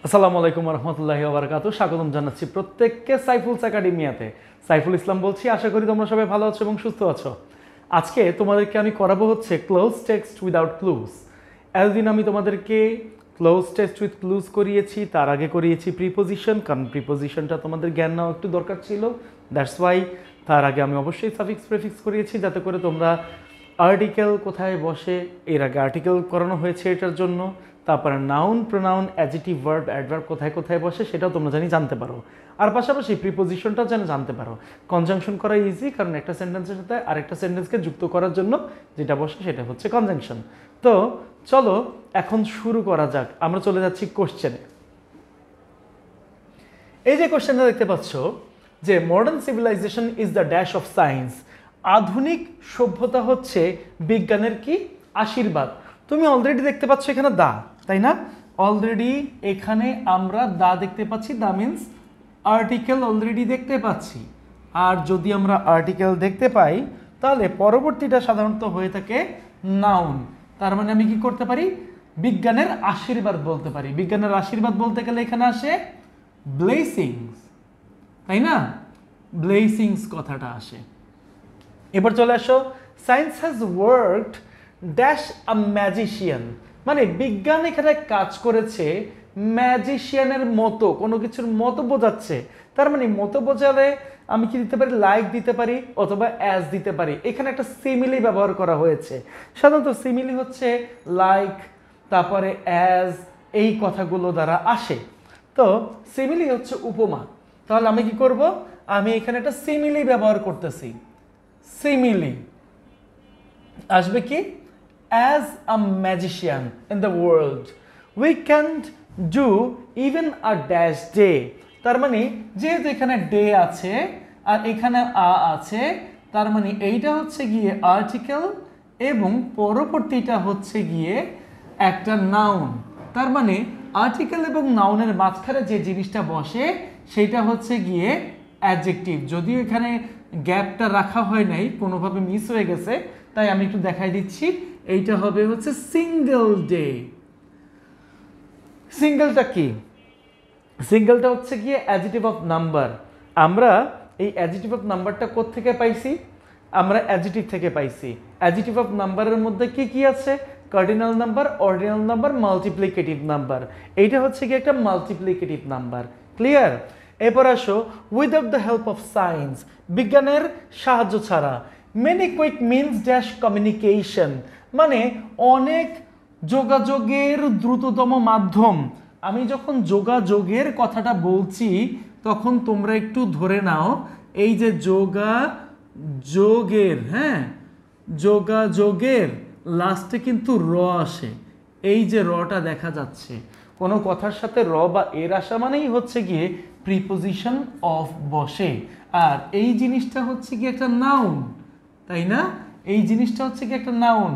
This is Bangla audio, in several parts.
আসসালামু আলাইকুম রহমতুল্লাহি ওয়া বারাকাতুহু। স্বাগতম জানাচ্ছি প্রত্যেককে সাইফুলস একাডেমিয়াতে। সাইফুল ইসলাম বলছি। আশা করি তোমরা সবাই ভালো আছো এবং সুস্থ আছো। আজকে তোমাদেরকে আমি করাবো হচ্ছে ক্লোজ টেক্সট উইদাউট ক্লুজ। এতদিন আমি তোমাদেরকে ক্লোজ টেক্সট উইথ ক্লুজ করিয়েছি, তার আগে করিয়েছি প্রিপোজিশন, কারণ প্রিপোজিশনটা তোমাদের জ্ঞান নেওয়া একটু দরকার ছিল, দ্যাটস ওয়াই। তার আগে আমি অবশ্যই সাফিক্স প্রেফিক্স করিয়েছি, যাতে করে তোমরা আর্টিকেল কোথায় বসে, এর আগে আর্টিকেল করানো হয়েছে এটার জন্য, তারপরে noun, pronoun, adjective, verb, adverb কোথায় কোথায় বসে সেটাও তোমরা জানতে পারো। আর পাশাপাশি প্রিপোজিশনটাও যেন জানতে পারো। কনজাংশন করা ইজি, কারণ একটা সেন্টেন্সের সাথে আরেকটা সেন্টেন্সকে যুক্ত করার জন্য যেটা বসে সেটা হচ্ছে কনজাংশন। তো চলো এখন শুরু করা যাক। আমরা চলে যাচ্ছি কোশ্চেনে। এই যে কোশ্চেনটা দেখতে পাচ্ছ যে modern civilization is the dash of science. আধুনিক সভ্যতা হচ্ছে বিজ্ঞানের কি আশীর্বাদ। তুমি অলরেডি দেখতে পাচ্ছ এখানে দা, তাই না? অলরেডি এখানে আমরা দা দেখতে পাচ্ছি, দা মিন্স আর্টিকেল অলরেডি দেখতে পাচ্ছি। আর যদি আমরা আর্টিকেল দেখতে পাই তাহলে পরবর্তীটা সাধারণত হয়ে থাকে নাউন। তার মানে আমি কি করতে পারি? বিজ্ঞানের আশীর্বাদ বলতে পারি। বিজ্ঞানের আশীর্বাদ বলতে গেলে এখানে আসে ব্লেসিংস, তাই না? ব্লেসিংস কথাটা আসে। এবার চলে আসো, science has worked dash a magician. মানে বিজ্ঞান এখানে কাজ করেছে ম্যাজিশিয়ানের মতো, কোনো কিছুর মতো বোঝাচ্ছে। তার মানে মতো বোঝালে আমি কি দিতে পারি? লাইক দিতে পারি অথবা অ্যাজ দিতে পারি। এখানে একটা সিমিলি ব্যবহার করা হয়েছে। সাধারণত সিমিলি হচ্ছে লাইক, তারপরে অ্যাজ, এই কথাগুলো দ্বারা আসে। তো সিমিলি হচ্ছে উপমা। তাহলে আমি কি করব? আমি এখানে একটা সিমিলি ব্যবহার করতেছি। সিমিলি আসবে কি? As a magician in the world we can't do even a dash day. তার মানে যেহেতু এখানে ডে আছে আর এখানে আ আছে, তার মানে এইটা হচ্ছে গিয়ে আর্টিকেল এবং পরবর্তীটা হচ্ছে গিয়ে একটা নাউন। তার মানে আর্টিকেল এবং নাউনের মাঝখানে যে জিনিসটা বসে সেটা হচ্ছে গিয়ে অ্যাডজেক্টিভ। যদিও এখানে গ্যাপটা রাখা হয় নাই, কোনোভাবে মিস হয়ে গেছে, তাই আমি একটু দেখাই দিচ্ছি। এইটা হবে হচ্ছে সিঙ্গেল ডে। সিঙ্গেলটা কি? সিঙ্গেলটা হচ্ছে গিয়ে অ্যাডজেক্টিভ অফ নাম্বার। আমরা এই অ্যাডজেক্টিভ অফ নাম্বারটা কোত্থেকে পাইছি? আমরা অ্যাডজেক্টিভ থেকে পাইছি। অ্যাডজেক্টিভ অফ নাম্বারের মধ্যে কি কি আছে? Cardinal number, ordinal number, multiplicative number. এইটা হচ্ছে কি একটা মাল্টিপ্লিকেটিভ নাম্বার। ক্লিয়ার? এরপর আসো, without the help of science, বিজ্ঞানের সাহায্য ছাড়া। Many quick means dash communication, মানে অনেক যোগাযোগের দ্রুততম মাধ্যম। আমি যখন যোগাযোগের কথাটা বলছি তখন তোমরা একটু ধরে নাও, এই যে যোগাযোগের, হ্যাঁ, যোগাযোগের লাস্টে কিন্তু র আসে। এই যে রটা দেখা যাচ্ছে, কোনো কথার সাথে র বা এর আসা মানেই হচ্ছে গিয়ে প্রিপোজিশন অফ বসে। আর এই জিনিসটা হচ্ছে কি একটা নাউন, তাই না? এই জিনিসটা হচ্ছে কি একটা নাউন।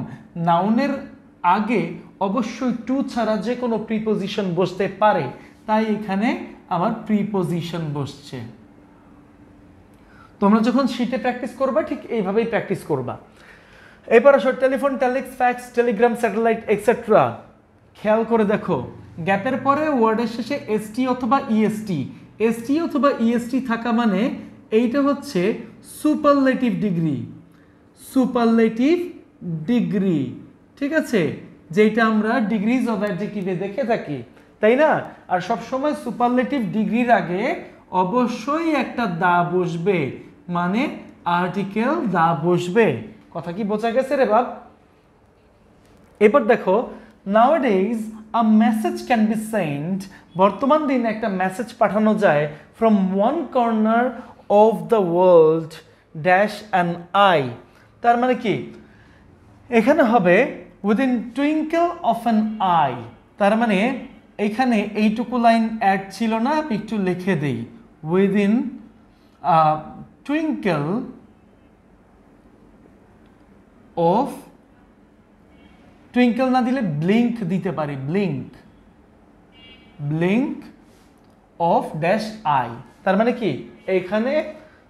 নাউনের আগে অবশ্যই টু ছাড়া যে কোনো প্রিপোজিশন বসতে পারে, তাই এখানে আমার প্রিপোজিশন বসছে। তোমরা যখন শীটে প্র্যাকটিস করবা ঠিক এইভাবেই প্র্যাকটিস করবা। এরপর আসো, telephone, telex, fax, telegram, satellite, extra. খেয়াল করে দেখো, গ্যাপের পরে ওয়ার্ডের শেষে এসটি অথবা ইএসটি, এসটি অথবা ইএসটি থাকা মানে এইটা হচ্ছে সুপারলেটিভ ডিগ্রি। সুপারলেটিভ ডিগ্রি, ঠিক আছে? যেটা আমরা ডিগ্রিজ অফ অ্যাডজেক্টিভে দেখে থাকি, তাই না? আর সবসময় সুপারলেটিভ ডিগ্রির আগে অবশ্যই একটা দা বসবে, মানে আর্টিকেল দা বসবে। কথা কি বোঝা গেছে রে বাপ? এবার দেখো, নাওয়াডেজ আ মেসেজ ক্যান বি সেন্ট, বর্তমান দিনে একটা মেসেজ পাঠানো যায় from one corner of the world dash an I. তার মানে কি? এখানে হবে within twinkle of an I. তার মানে এখানে এইটুকু লাইন অ্যাড ছিল না, আমি একটু লিখে দিই। উইদিন টুইঙ্কেল অফ, টুইঙ্কেল না দিলে ব্লিঙ্ক দিতে পারি, blink, blink of dash I. তার মানে কি? এখানে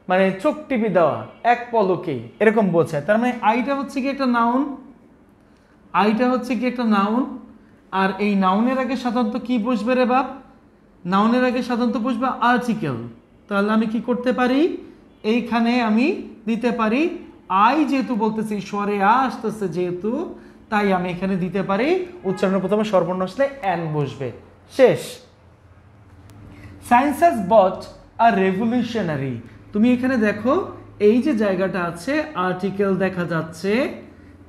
মানে চোখ টিপি দেওয়া, এক পলকেই, এরকম বোঝায়। তার মানে আইটা হচ্ছে কি একটা নাউন, আইটা হচ্ছে কি একটা নাউন। আর এই নাউনের আগে সাধারণত কি বসবে রে বাপ? নাউনের আগে সাধারণত বসবে আর্টিকেল, তাহলে আমি কি করতে পারি, এইখানে আমি দিতে পারি আই, যেহেতু বলতেছি স্বরে আ আসতেছে যেহেতু, তাই আমি এখানে দিতে পারি উচ্চারণের প্রথমে স্বরবর্ণ আসলে অ্যান বসবে। শেষ। Science has brought a revolutionary. তুমি এখানে দেখো এই যে জায়গাটা আছে আর্টিকেল দেখা যাচ্ছে,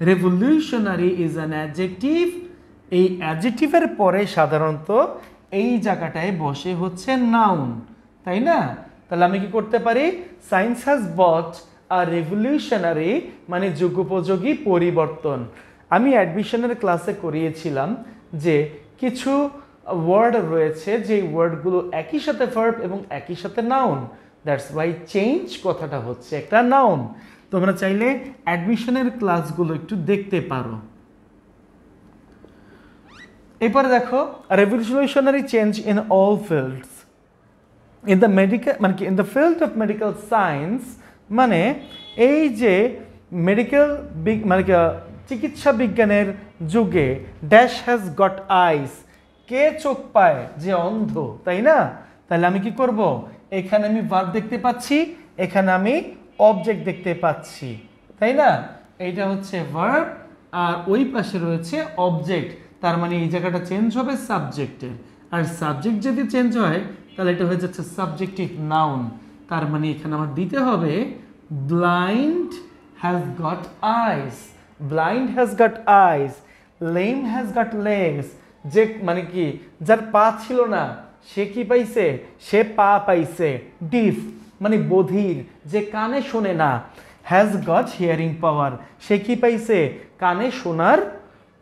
রেভলিউশনারি ইজ অ্যান অ্যাডজেক্টিভ। এই অ্যাডজেক্টিভের পরে সাধারণত এই জায়গাটায় বসে হচ্ছে নাউন, তাই না? তাহলে আমি কি করতে পারি, science has brought a revolutionary মানে যুগোপযোগী পরিবর্তন। আমি অ্যাডমিশনের ক্লাসে করিয়েছিলাম যে কিছু ওয়ার্ড রয়েছে যে ওয়ার্ডগুলো একই সাথে ভার্ব এবং একই সাথে নাউন, দ্যাটস ওয়াই চেঞ্জ কথাটা হচ্ছে একটা নাউন। তোমরা চাইলে অ্যাডমিশনের ক্লাসগুলো একটু দেখতে পারো। এরপরে দেখো revolutionary change in all fields. In the medical মানে কি, in the field of medical science মানে এই যে মেডিকেল মানে চিকিৎসা বিজ্ঞানের যুগে ড্যাশ হ্যাজ গট আইস, কে চোখ পায়, যে অন্ধ, তাই না? তাহলে আমি কি করব, এখানে আমি ভার্ব দেখতে পাচ্ছি, এখানে আমি অবজেক্ট দেখতে পাচ্ছি, তাই না? এইটা হচ্ছে ভার্ব আর ওই পাশে রয়েছে অবজেক্ট, তার মানে এই জায়গাটা চেঞ্জ হবে সাবজেক্টের, আর সাবজেক্ট যদি চেঞ্জ হয় তাহলে এটা হয়ে যাচ্ছে সাবজেক্টিভ নাউন। তার মানে এখানে আমার দিতে হবে blind has got eyes, blind has got eyes, lame has got legs, যে মানে কি যার পা ছিল না সে কি পাইছে, সে পা পাইছে। ডিফ মানে বধির, যে কানে শোনে না। হ্যাজ গট হিয়ারিং পাওয়ার, সে কি পাইছে, কানে শোনার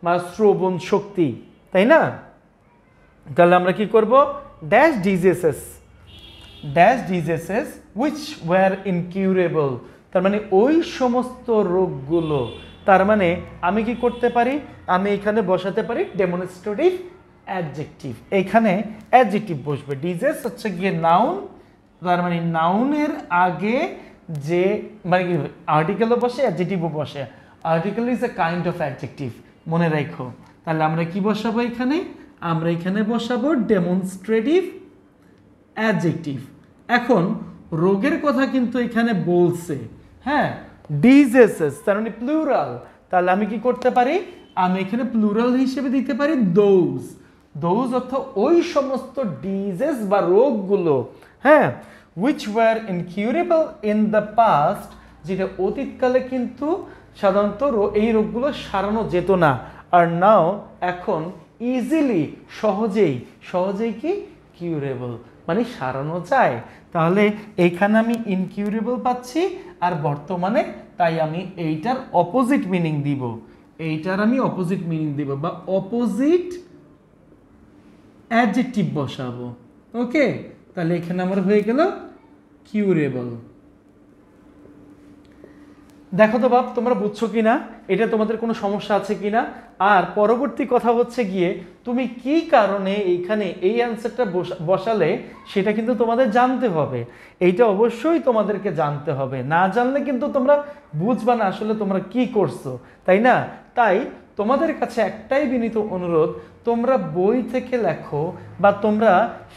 বা শ্রবণ শক্তি, তাই না? তাহলে আমরা কি করব, dash diseases, dash diseases which were incurable, তার মানে ওই সমস্ত রোগগুলো। তার মানে আমি কি করতে পারি, আমি এখানে বসাতে পারি ডেমনস্ট্রেটিভ অ্যাডজেক্টিভ, এখানে অ্যাডজেক্টিভ বসবে। ডিজিজ হচ্ছে গিয়ে নাউন, তার মানে নাউনের আগে যে মানে কি আর্টিকেলও বসে অ্যাডজেক্টিভও বসে। Article is a kind of adjective, মনে রাখো। তাহলে আমরা কি বসাবো এখানে, আমরা এখানে বসাবো ডেমনস্ট্রেটিভ অ্যাডজেক্টিভ। এখন রোগের কথা কিন্তু এখানে বলছে, হ্যাঁ, ডিজিজেস তার মানে প্লুরাল। তাহলে আমি কি করতে পারি, আমি এখানে প্লুরাল হিসেবে দিতে পারি দোজ, দোজ অর্থ ওই সমস্ত ডিজিজ বা রোগগুলো, হ্যাঁ, which were incurable in the past, যেটা অতীতকালে কিন্তু সাধারণত এই রোগগুলো সারানো যেত না, আর নাও এখন ইজিলি সহজেই কি কিউরেবল মানে সারানো যায়। তাহলে এইখানে আমি ইনকিউরেবল পাচ্ছি, আর বর্তমানে তাই আমি এইটার অপোজিট মিনিং দিব, এইটার আমি অপোজিট মিনিং দিব বা অপোজিট অ্যাডজেক্টিভ বসাবো। ওকে, তাহলে এখানে আমার হয়ে গেল কিউরেবল। দেখো তো বাপ, তোমরা বুঝছো কিনা, এটা তোমাদের কোনো সমস্যা আছে কিনা? আর পরবর্তী কথা হচ্ছে গিয়ে তুমি কি কারণে এইখানে এই অ্যান্সারটা বসালে সেটা কিন্তু তোমাদের জানতে হবে, এইটা অবশ্যই তোমাদেরকে জানতে হবে, না জানলে কিন্তু তোমরা বুঝবা না আসলে তোমরা কি করছো, তাই না? তাই তোমাদের কাছে একটাই বিনীত অনুরোধ, তোমরা বই থেকে লেখো বা তোমরা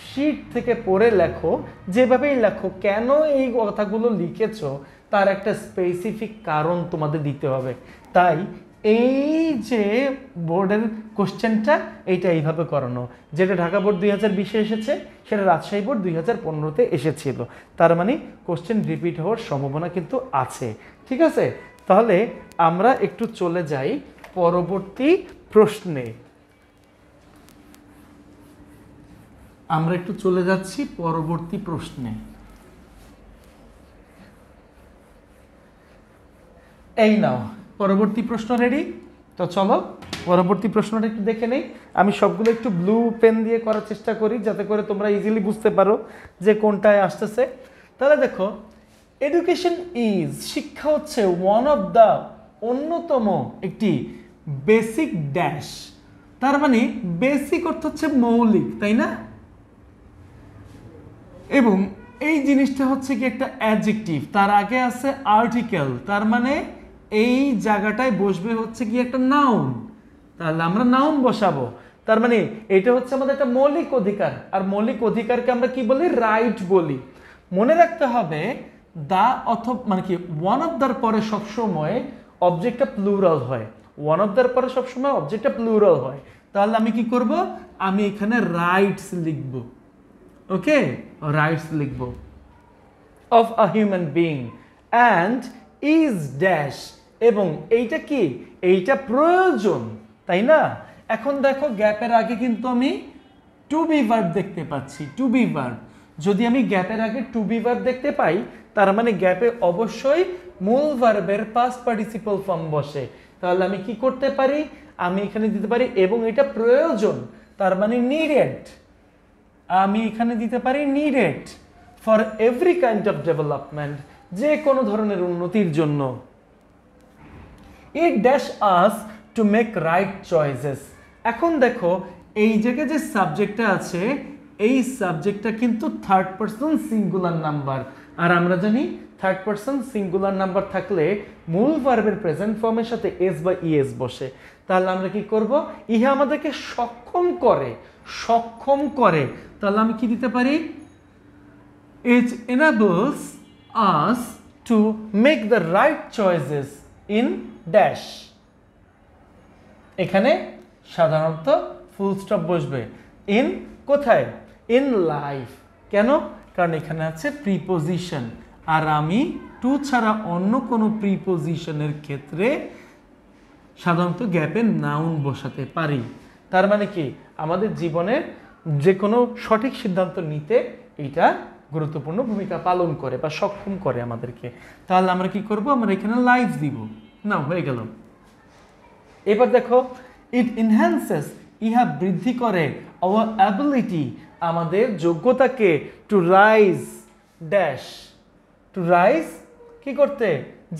শিট থেকে পড়ে লেখো, যেভাবেই লেখো, কেন এই কথাগুলো লিখেছো তার একটা স্পেসিফিক কারণ তোমাদের দিতে হবে। তাই এই যে বোর্ডের কোশ্চেনটা এইটা এইভাবে করানো, যেটা ঢাকা বোর্ড 2020-এ এসেছে সেটা রাজশাহী বোর্ড 2015-তে এসেছিল, তার মানে কোশ্চেন রিপিট হওয়ার সম্ভাবনা কিন্তু আছে। ঠিক আছে, তাহলে আমরা একটু চলে যাই পরবর্তী প্রশ্নে। আমরা একটু চলে যাচ্ছি পরবর্তী প্রশ্নে। এই নাও পরবর্তী প্রশ্ন রেডি, তো চলো পরবর্তী প্রশ্নটা একটু দেখে নেই। আমি সবগুলো একটু ব্লু পেন দিয়ে করার চেষ্টা করি যাতে করে তোমরা ইজিলি বুঝতে পারো যে কোনটায় আসতেছে। তাহলে দেখো, এডুকেশন ইজ, শিক্ষা হচ্ছে ওয়ান অফ দ্য, অন্যতম একটি, বেসিক ড্যাশ, তার মানে বেসিক অর্থ হচ্ছে মৌলিক, তাই না? এবং এই জিনিসটা হচ্ছে কি একটা অ্যাডজেক্টিভ, তার আগে আছে আর্টিকেল, তার মানে এই জায়গাটায় বসবে হচ্ছে কি একটা নাউন, তাহলে আমরা নাউন বসাবো। তার মানে এটা হচ্ছে আমাদের একটা মৌলিক অধিকার, আর মৌলিক অধিকারকে আমরা কি বলি? রাইট বলি। মনে রাখতে হবে দা অথবা মানে কি ওয়ান অফ দার পরে সবসময় অবজেক্টটা প্লুরাল হয়, ওয়ান অফ দার পরে সবসময় অবজেক্টটা প্লুরাল হয়। তাহলে আমি কি করব? আমি এখানে রাইটস লিখব। ওকে, রাইটস লিখব of a human being and is dash, এবং এইটা কি? এইটা প্রয়োজন, তাই না? এখন দেখো গ্যাপের আগে কিন্তু আমি টু বি ভার্ব দেখতে পাচ্ছি, টু বি ভার্ব। যদি আমি গ্যাপের আগে টু বি ভার্ব দেখতে পাই, তার মানে গ্যাপে অবশ্যই মূল ভার্বের পাস্ট পার্টিসিপল ফর্ম বসে। তাহলে আমি কি করতে পারি? আমি এখানে দিতে পারি এবং এটা প্রয়োজন, তার মানে নিডেড। আমি এখানে দিতে পারি needed for every kind of development, যে কোনো ধরনের উন্নতির জন্য। It dash us to make right choices. এখন দেখো এই জায়গায় যে সাবজেক্টটা আছে, এই সাবজেক্টটা কিন্তু থার্ড পারসন সিঙ্গুলার নাম্বার, আর আমরা জানি থার্ড পারসন সিঙ্গুলার নাম্বার থাকলে মূল ভার্বের প্রেজেন্ট ফর্মের সাথে এস বা ইএস বসে। তাহলে আমরা কি করব? ইহা আমাদেরকে সক্ষম করে, সক্ষম করে। তাহলে আমি কি দিতে পারি? ইট enables us to make the right choices in dash. এখানে সাধারণত ফুল স্টপ বসবে। ইন কোথায়? In life. কেন? কারণ এখানে আছে প্রিপোজিশন, আর আমি টু ছাড়া অন্য কোনো প্রিপোজিশনের ক্ষেত্রে সাধারণত গ্যাপে নাউন বসাতে পারি। তার মানে কি? আমাদের জীবনের যে কোনো সঠিক সিদ্ধান্ত নিতে এটা গুরুত্বপূর্ণ ভূমিকা পালন করে বা সক্ষম করে আমাদেরকে। তাহলে আমরা কি করব? আমরা এখানে লাইফ দিব। না, হয়ে গেল। এবার দেখো, ইট এনহ্যান্সেস, ইহা বৃদ্ধি করে আওয়ার অ্যাবিলিটি, আমাদের যোগ্যতাকে, to rise dash, to rise কি করতে?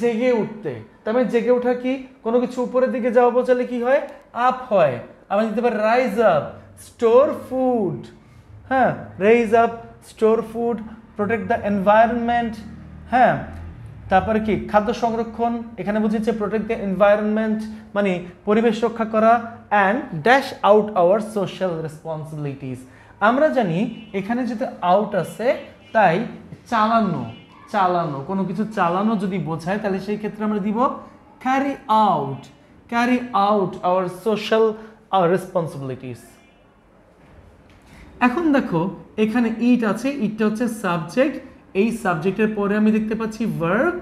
জেগে উঠতে। তার মানে জেগে ওঠা কি? কোনো কিছু উপরের দিকে যাওয়া বোঝালে কি হয়? আপ হয়। আমরা দিতে পারি রাইজ আপ, স্টোর ফুড। হ্যাঁ, rise up, store food, protect the environment. হ্যাঁ, তারপরে কি? খাদ্য সংরক্ষণ, এখানে বুঝেছে প্রোটেক্ট দ্য এনভায়রনমেন্ট মানে পরিবেশ রক্ষা করা। And dash out hour social responsibilities. আমরা জানি এখানে যেহেতু আউট আছে, তাই চালানো, চালানো, কোনো কিছু চালানো যদি বোঝায় তাহলে সেই ক্ষেত্রে আমরা দিব carry out, carry out hour social responsibilities. এখন দেখো এখানে ইট আছে, ইটটা হচ্ছে সাবজেক্ট। এই সাবজেক্টের পরে আমি দেখতে পাচ্ছি ভার্ব,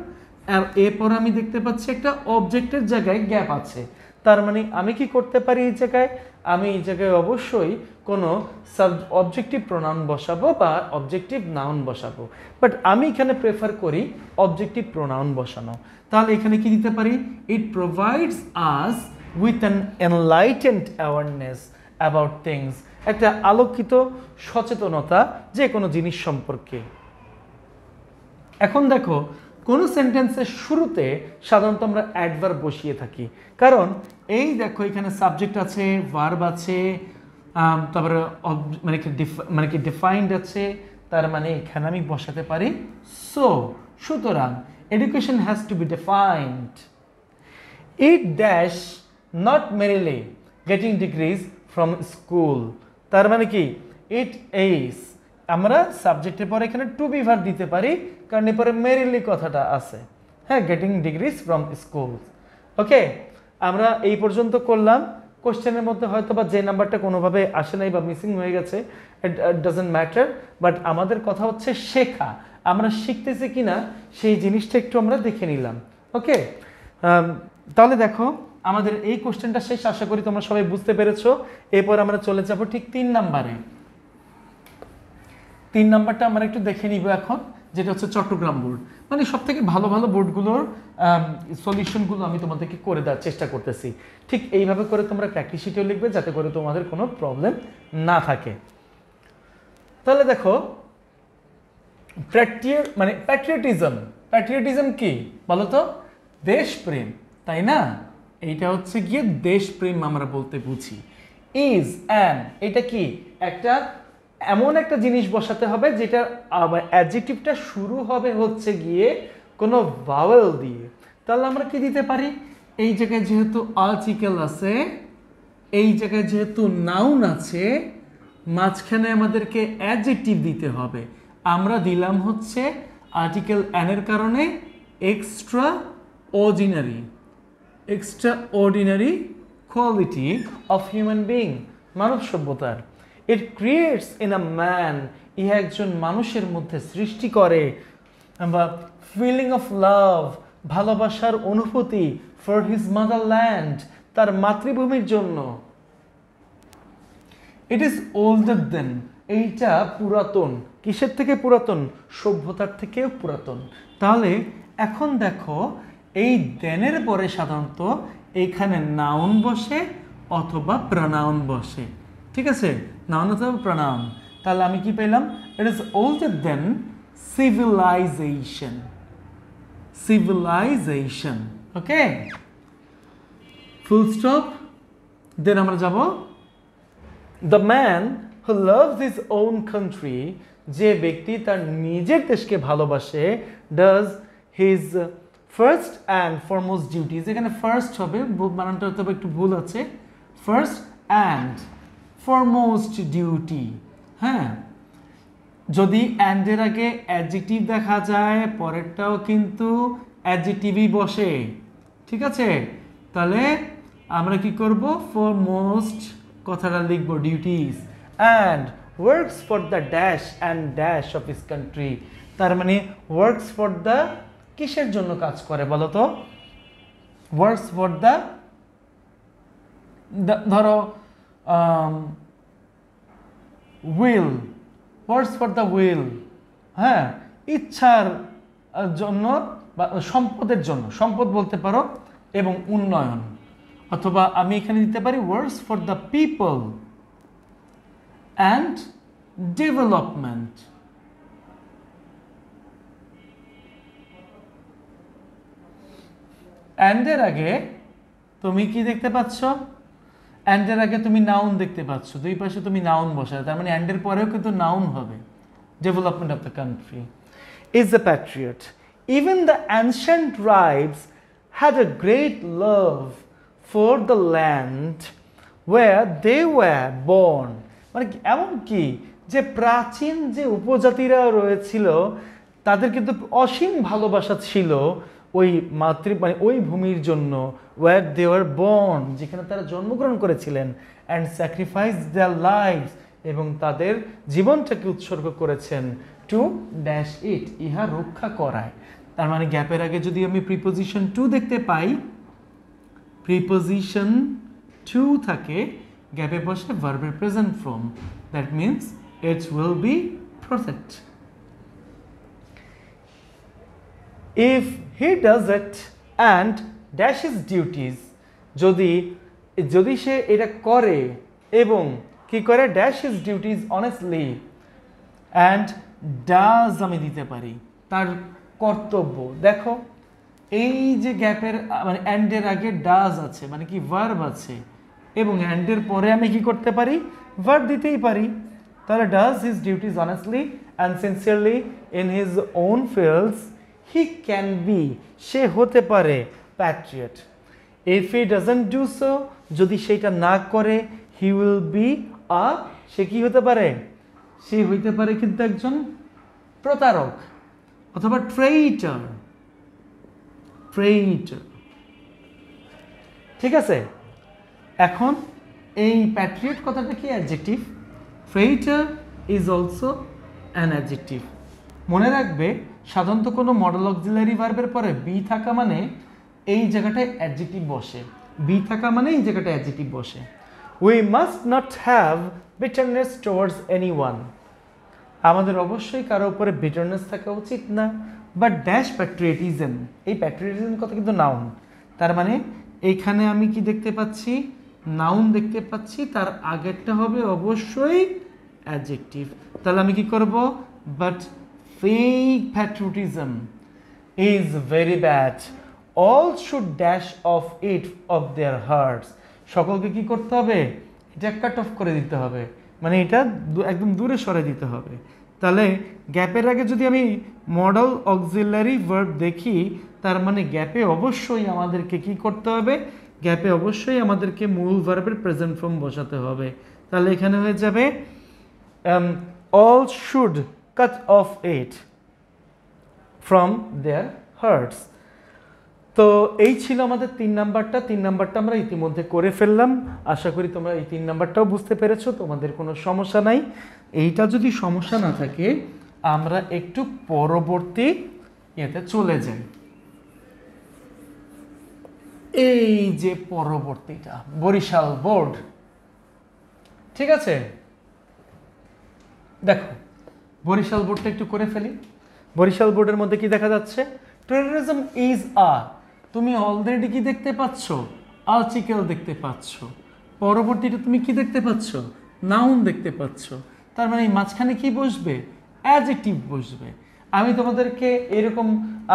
আর এরপরে আমি দেখতে পাচ্ছি একটা অবজেক্টের জায়গায় গ্যাপ আছে। তার মানে আমি কি করতে পারি? এই জায়গায় আমি এই জায়গায় অবশ্যই কোনো অবজেক্টিভ প্রোনাউন বসাবো বা অবজেক্টিভ নাউন বসাবো, বাট আমি এখানে প্রেফার করি অবজেক্টিভ প্রোনাউন বসানো। তাহলে এখানে কি দিতে পারি? ইট provides us with an enlightened awareness about things, একটা আলোকিত সচেতনতা যে কোনো জিনিস সম্পর্কে। এখন দেখো কোনো সেন্টেন্সের শুরুতে সাধারণত আমরা অ্যাডভার্ব বসিয়ে থাকি, কারণ এই দেখো এখানে সাবজেক্ট আছে, ভার্ব আছে, তারপরে মানে কি ডিফাইন্ড আছে। তার মানে এখানে আমি বসাতে পারি সো। সুতরাং education has to B defined. It dash not merely getting degrees from school. তার মানে কি? ইট এইস, আমরা সাবজেক্টের পরে এখানে টু বি ভার্ব দিতে পারি, কারণ এরপরে মেরিলি কথাটা আছে। হ্যাঁ, গেটিং ডিগ্রিজ ফ্রম স্কুল। ওকে, আমরা এই পর্যন্ত করলাম। কোশ্চেনের মধ্যে হয়তো বা যে নাম্বারটা কোনোভাবে আসে নাই বা মিসিং হয়ে গেছে, ইট ডাজন্ট ম্যাটার, বাট আমাদের কথা হচ্ছে শেখা, আমরা শিখতেছি কিনা সেই জিনিসটা একটু আমরা দেখে নিলাম। ওকে, তাহলে দেখো আমাদের এই কোশ্চেনটা শেষ। আশা করি তোমরা সবাই বুঝতে পেরেছো। এরপর আমরা চলে যাব ঠিক 3 নাম্বারে। 3 নাম্বারটা আমরা একটু দেখে নিব এখন, যেটা হচ্ছে চট্টগ্রাম বোর্ড। মানে সব থেকে ভালো ভালো বোর্ডগুলোর সলিউশনগুলো আমি তোমাদেরকে করে দেওয়ার চেষ্টা করতেছি। ঠিক এইভাবে করে তোমরা প্র্যাকটিস শিটেও লিখবে, যাতে করে তোমাদের কোনো প্রবলেম না থাকে। তাহলে দেখো, প্যাট্রিয়টিজম, প্যাট্রিয়টিজম কি বলো তো? দেশপ্রেম, তাই না? এইটা হচ্ছে গিয়ে দেশপ্রেম আমরা বলতে বুঝি। ইজ অ্যান, এটা কি? একটা এমন একটা জিনিস বসাতে হবে যেটা অ্যাডজেক্টিভটা শুরু হবে হচ্ছে গিয়ে কোনো ভাওয়েল দিয়ে। তাহলে আমরা কি দিতে পারি? এই জায়গায় যেহেতু আর্টিকেল আছে, এই জায়গায় যেহেতু নাউন আছে মাঝখানে আমাদেরকে অ্যাডজেক্টিভ দিতে হবে। আমরা দিলাম হচ্ছে আর্টিকেল অ্যান এর কারণে extraordinary quality of human being, মানব সভ্যতার। It creates in a man, ইহা একজন মানুষের মধ্যে সৃষ্টি করে বা ফিলিং অফ লাভ, ভালোবাসার অনুভূতি ফর হিজ মাদারল্যান্ড, তার মাতৃভূমির জন্য। ইট ইজ ওল্ডার দেন, এইটা পুরাতন। কিসের থেকে পুরাতন? সভ্যতার থেকেও পুরাতন। তাহলে এখন দেখো এই দেনের পরে সাধারণত এইখানে নাউন বসে অথবা প্রনাউন বসে, ঠিক আছে? নাউন অথবা প্রনাউন। তাহলে আমি কি পেলাম? It is older than civilization, okay, full stop. Then আমরা যাব the man who loves his own country, যে ব্যক্তি তার নিজের দেশকে ভালোবাসে, does his first and foremost duties. এখানে ফার্স্ট হবে, বানানটা তবে একটু ভুল আছে, ফার্স্ট অ্যান্ড ফরমোস্ট ডিউটি। হ্যাঁ, যদি অ্যান্ডের আগে অ্যাডজেক্টিভ দেখা যায় পরেরটাও কিন্তু অ্যাডজেক্টিভই বসে, ঠিক আছে? তাহলে আমরা কি করব? ফরমোস্ট কথাটা লিখব duties and works for the dash and dash of his country. তার মানে ওয়ার্কস ফর দ্য কিসের জন্য কাজ করে বলো তো? ওয়ার্কস ফর দ্য, ধরো will, works for the will, হ্যাঁ, ইচ্ছার জন্য বা সম্পদের জন্য, সম্পদ বলতে পারো, এবং উন্নয়ন। অথবা আমি এখানে দিতে পারি works for the people and development. অ্যান্ডের আগে তুমি কি দেখতে পাচ্ছ? অ্যান্ডের আগে তুমি নাউন দেখতে পাচ্ছ, দুই পাশে তুমি নাউন বসায়, তার মানে অ্যান্ডের পরেও কিন্তু নাউন হবে। Development of the country is a patriot. Even the ancient tribes had a great love for the land where they were born. মানে এমনকি যে প্রাচীন যে উপজাতিরা রয়েছিল তাদের কিন্তু অসীম ভালোবাসা ছিল ওই মানে ওই ভূমির জন্য, ওয়্যার দে ওয়ার বর্ন, যেখানে তারা জন্মগ্রহণ করেছিলেন, অ্যান্ড স্যাক্রিফাইস দেয়ার লাইফস, এবং তাদের জীবনটাকে উৎসর্গ করেছেন টু ড্যাশ ইট, ইহা রক্ষা করায়। তার মানে গ্যাপের আগে যদি আমি প্রিপোজিশন টু দেখতে পাই, প্রিপোজিশন টু থাকে, গ্যাপে বসে ভার্বের present form, that means it will be protect. If he does it and dash his duties, যদি সে এটা করে এবং কি করে, dash his duties honestly and does আমি দিতে পারি তার কর্তব্য। দেখো এই যে গ্যাপের মানে অ্যান্ডের আগে ডাজ আছে, মানে কি ভার্ব আছে, এবং অ্যান্ডের পরে আমি কি করতে পারি? ভার্ব দিতেই পারি। তাহলে does his duties honestly and sincerely in his own fields, he can be, সে হতে পারে patriot. If he doesn't do so, যদি সেটা না করে, হি উইল বি সে কি হতে পারে? সে হইতে পারে কিন্তু একজন প্রতারক অথবা ট্রেইটার। ঠিক আছে? এখন এই প্যাট্রিয়ট কথাটা কি adjective, traitor is also an adjective. মনে রাখবে সাধারণত কোনো মডেল অক্সিলারি ভার্বের পরে বি থাকা মানে এই জায়গাটায় অ্যাডজেক্টিভ বসে, বি থাকা মানে এই জায়গাটায় অ্যাডজেক্টিভ বসে। We must not have bitterness towards anyone, আমাদের অবশ্যই কারো উপরে বিটারনেস থাকা উচিত না। বাট ড্যাশ প্যাট্রিয়টিজম, এই প্যাট্রিয়টিজম কথা কিন্তু নাউন, তার মানে এইখানে আমি কি দেখতে পাচ্ছি? নাউন দেখতে পাচ্ছি, তার আগেরটা হবে অবশ্যই অ্যাডজেক্টিভ। তাহলে আমি কি করব? But fake patriotism is very bad, all should dash off it of their hearts, সকলকে কি করতে হবে? এটা কাট অফ করে দিতে হবে, মানে এটা একদম দূরে সরে দিতে হবে। তাহলে গ্যাপের আগে যদি আমি মডেল অক্সিলারি ভার্ব দেখি, তার মানে গ্যাপে অবশ্যই আমাদেরকে কি করতে হবে? গ্যাপে অবশ্যই আমাদেরকে মূল ভার্বের প্রেজেন্ট ফর্ম বসাতে হবে। তাহলে এখানে হয়ে যাবে all should cut off it from their hearts। তো এই ছিল আমাদের 3 নাম্বারটা। 3 নাম্বারটা আমরা ইতিমধ্যে করে ফেললাম। আশা করি তোমরা এই 3 নাম্বারটাও বুঝতে পেরেছো, তোমাদের কোনো সমস্যা নাই। এইটা যদি সমস্যা না থাকে আমরা একটু পরবর্তী এতে চলে যাই। এই যে পরবর্তীটা বরিশাল বোর্ড, ঠিক আছে? দেখো বরিশাল বোর্ডটা একটু করে ফেলি। বরিশাল বোর্ডের মধ্যে কি দেখা যাচ্ছে? টেররিজম ইজ আ, তুমি অলরেডি কি দেখতে পাচ্ছ? আর্টিকেল দেখতে পাচ্ছ। পরবর্তীটা তুমি কি দেখতে পাচ্ছ? নাউন দেখতে পাচ্ছ। তার মানে এই মাঝখানে কি বসবে? অ্যাডজেক্টিভ বসবে। আমি তোমাদেরকে এরকম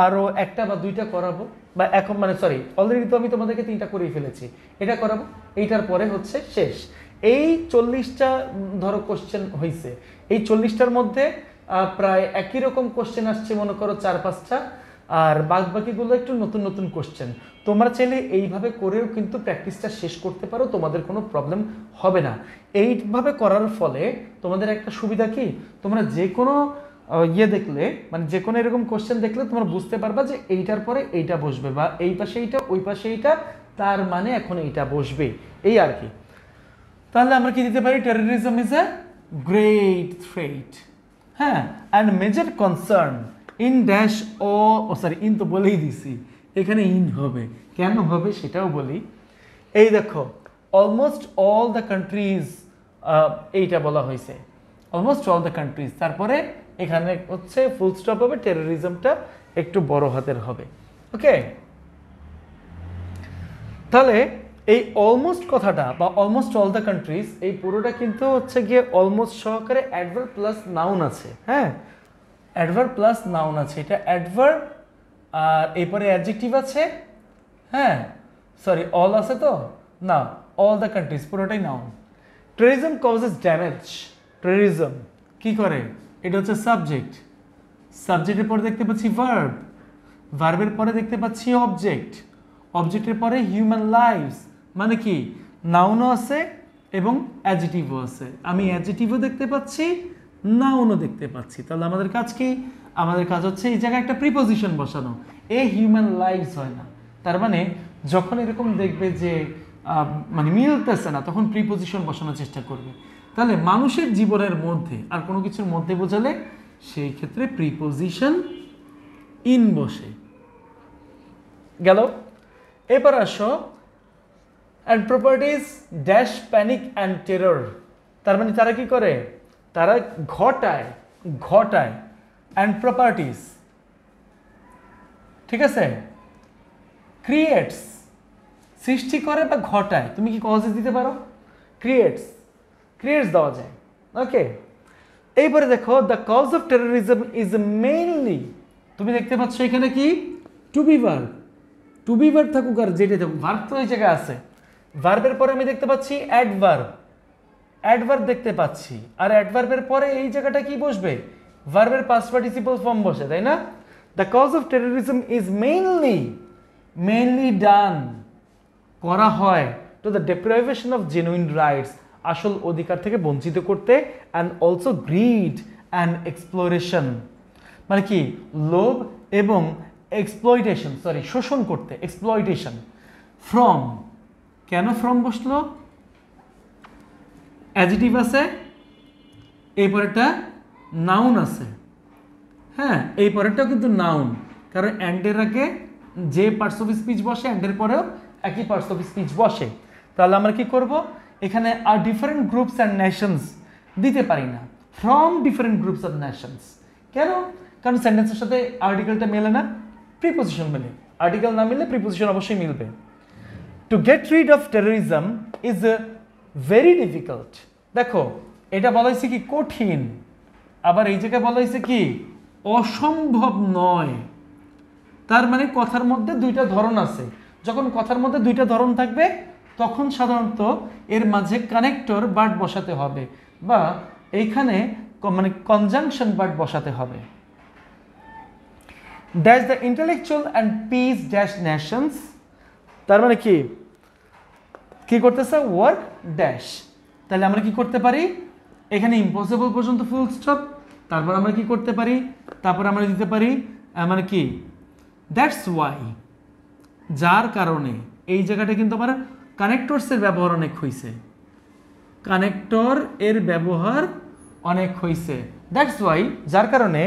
আরও একটা বা দুইটা করাবো, বা এখন মানে সরি অলরেডি তো আমি তোমাদেরকে 3টা করেই ফেলেছি, এটা করাবো, এইটার পরে হচ্ছে শেষ। এই 40টা ধরো কোশ্চেন হয়েছে, এই 40টার মধ্যে প্রায় একই রকম কোশ্চেন আসছে মনে করো 4-5টা, আর বাকিগুলো একটু নতুন নতুন কোশ্চেন। তোমরা চাইলে এইভাবে করেও কিন্তু প্র্যাকটিসটা শেষ করতে পারো, তোমাদের কোনো প্রবলেম হবে না। এইভাবে করার ফলে তোমাদের একটা সুবিধা কি, তোমরা যে কোনো দেখলে মানে যে কোনো এরকম কোশ্চেন দেখলে তোমরা বুঝতে পারবা যে এইটার পরে এইটা বসবে, বা এই পাশে এইটা ওই পাশে এইটা, তার মানে এখন এইটা বসবে, এই আর কি। তাহলে আমরা কি দিতে পারি? Terrorism is a great threat, হ্যাঁ, and major concern in dash oh sorry in তো বলেই দিছি, এখানে ইন হবে, কেন হবে সেটাও বলি। এই দেখো অলমোস্ট অল দ্য কান্ট্রিজ, এইটা বলা হয়েছে অলমোস্ট অল দ্য কান্ট্রিজ, তারপরে এখানে হচ্ছে ফুল স্টপ হবে, টেররিজমটা একটু বড় হাতের হবে। ওকে, তাহলে এই অলমোস্ট কথাটা বা অলমোস্ট অল দ্য কান্ট্রিজ, এই পুরোটা কিন্তু হচ্ছে গিয়ে অলমোস্ট সহকারে অ্যাডভার্ব প্লাস নাউন আছে, হ্যাঁ, অ্যাডভার্ব প্লাস নাউন আছে, এটা অ্যাডভার্ব, আর এরপরে অ্যাডজেক্টিভ আছে, হ্যাঁ সরি অল আছে তো না, অল দ্য কান্ট্রিজ পুরোটাই noun. Terrorism causes damage, terrorism কি করে? এটা হচ্ছে সাবজেক্ট, সাবজেক্টের পরে দেখতে পাচ্ছি ভার্ব, ভার্বের পরে দেখতে পাচ্ছি অবজেক্ট, অবজেক্টের পরে হিউম্যান লাইফস, মানে কি নাউনও আছে এবং অ্যাডজেক্টিভও আছে। আমি অ্যাডজেক্টিভও দেখতে পাচ্ছি, নাউনও দেখতে পাচ্ছি। তাহলে আমাদের কাজ কি? আমাদের কাজ হচ্ছে এই জায়গায় একটা প্রিপোজিশন বসানো। এ হিউম্যান লাইফস হয় না, তার মানে যখন এরকম দেখবে যে মানে মিলতেছে না, তখন প্রিপোজিশন বসানোর চেষ্টা করবে। তাহলে মানুষের জীবনের মধ্যে আর কোনো কিছুর মধ্যে বোঝালে সেই ক্ষেত্রে প্রিপোজিশন ইন বসে গেল। এবার আসো and properties dash panic and terror, তার মানে তারা কি করে? তারা ঘটায়, ঘটায় অ্যান্ড প্রপার্টিজ, ঠিক আছে, ক্রিয়েটস সৃষ্টি করে বা ঘটায়। তুমি কি কজেস দিতে পারো? ক্রিয়েটস, ক্রিয়েটস দেওয়া যায়। ওকে, এইবারে দেখো the cause of terrorism is mainly, তুমি দেখতে পাচ্ছ এখানে কি to be verb, to be verb থাকুক আর যেটা থাকুক, ভার্ব তো এই জায়গায় আছে। ভার্বের পরে আমি দেখতে পাচ্ছি অ্যাডভার্ব, অ্যাডভার্ব দেখতে পাচ্ছি, আর অ্যাডভার্বের পরে এই জায়গাটা কি বসবে? ভার্বের পাস্ট পার্টিসিপল ফর্ম বসে, তাই না? The cause of terrorism is mainly, mainly done করা হয় to the deprivation of genuine rights, আসল অধিকার থেকে বঞ্চিত করতে, and also greed and exploration, মানে কি লোভ এবং এক্সপ্লয়টেশন, সরি শোষণ করতে, এক্সপ্লয়টেশন। ফ্রম, কেন ফ্রম বসলো? অ্যাডজেক্টিভ আছে, এই পরেরটা নাউন আছে, হ্যাঁ এই পরেরটাও কিন্তু নাউন, কারণ অ্যান্ডের আগে যে পার্টস অফ স্পিচ বসে অ্যান্ডের পরেও একই পার্টস অফ স্পিচ বসে। তাহলে আমরা কি করব? এখানে আর ডিফারেন্ট গ্রুপস অ্যান্ড নেশনস দিতে পারি না, from different groups and Nations. কেন? কারণ সেন্টেন্সের সাথে আর্টিকেলটা মেলে না, প্রিপোজিশন মেলে, আর্টিকেল না মিললে প্রিপোজিশন অবশ্যই মিলবে। To get rid of terrorism is very difficult, দেখো এটা বলা হয়েছে কি কঠিন, আবার এই জায়গায় বলা হয়েছে কি অসম্ভব নয়। তার মানে কথার মধ্যে দুইটা ধরন আছে, যখন কথার মধ্যে দুইটা ধরন থাকবে তখন সাধারণত এর মাঝে কানেক্টর বার্ড বসাতে হবে, বা এইখানে মানে কনজাংশন বার্ড বসাতে হবে। Dash the intellectual and piece dash Nations, তার মানে কি কি করতেছে ওয়ার্ক ড্যাশ। তাহলে আমরা কি করতে পারি এখানে ইম্পসিবল পর্যন্ত ফুল স্টপ, তারপর আমরা কি করতে পারি, তারপর আমরা দিতে পারি মানে কি দ্যাটস ওয়াই, যার কারণে এই জায়গাটা কিন্তু আমার কানেক্টরসের ব্যবহার অনেক হয়েছে, কানেক্টর এর ব্যবহার অনেক হয়েছে। দ্যাটস ওয়াই, যার কারণে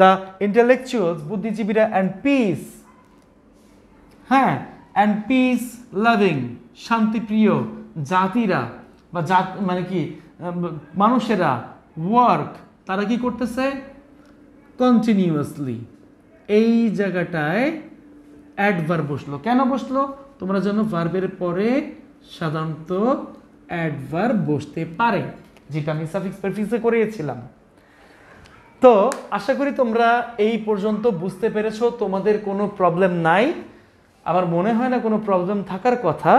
দ্য ইন্টেলেকচুয়ালস বুদ্ধিজীবীরা অ্যান্ড পিস, হ্যাঁ অ্যান্ড পিস লাভিং শান্তিপ্রিয় জাতিরা বা জাত মানে কি মানুষেরা ওয়ার্ক তারা কি করতেছে কন্টিনিউয়াসলি। এই জায়গাটায় অ্যাডভার্ব বসলো, কেন বসলো তোমরা জানো ভার্বের পরে সাধারণত অ্যাডভার্ব বসতে পারে, যেটা আমি সাফিক্স প্রিফিক্সে করিয়েছিলাম। তো আশা করি তোমরা এই পর্যন্ত বুঝতে পেরেছো, তোমাদের কোনো প্রবলেম নাই, আমার মনে হয় না কোনো প্রবলেম থাকার কথা।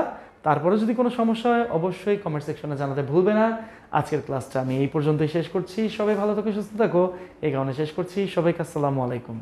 তারপরে যদি কোনো সমস্যা হয় অবশ্যই কমেন্ট সেকশনে জানাতে ভুলবে না। আজকের ক্লাসটা আমি এই পর্যন্তই শেষ করছি, সবাই ভালো থাকো সুস্থ থাকো, এই কারণে শেষ করছি। সবাইকে আসসালামু আলাইকুম।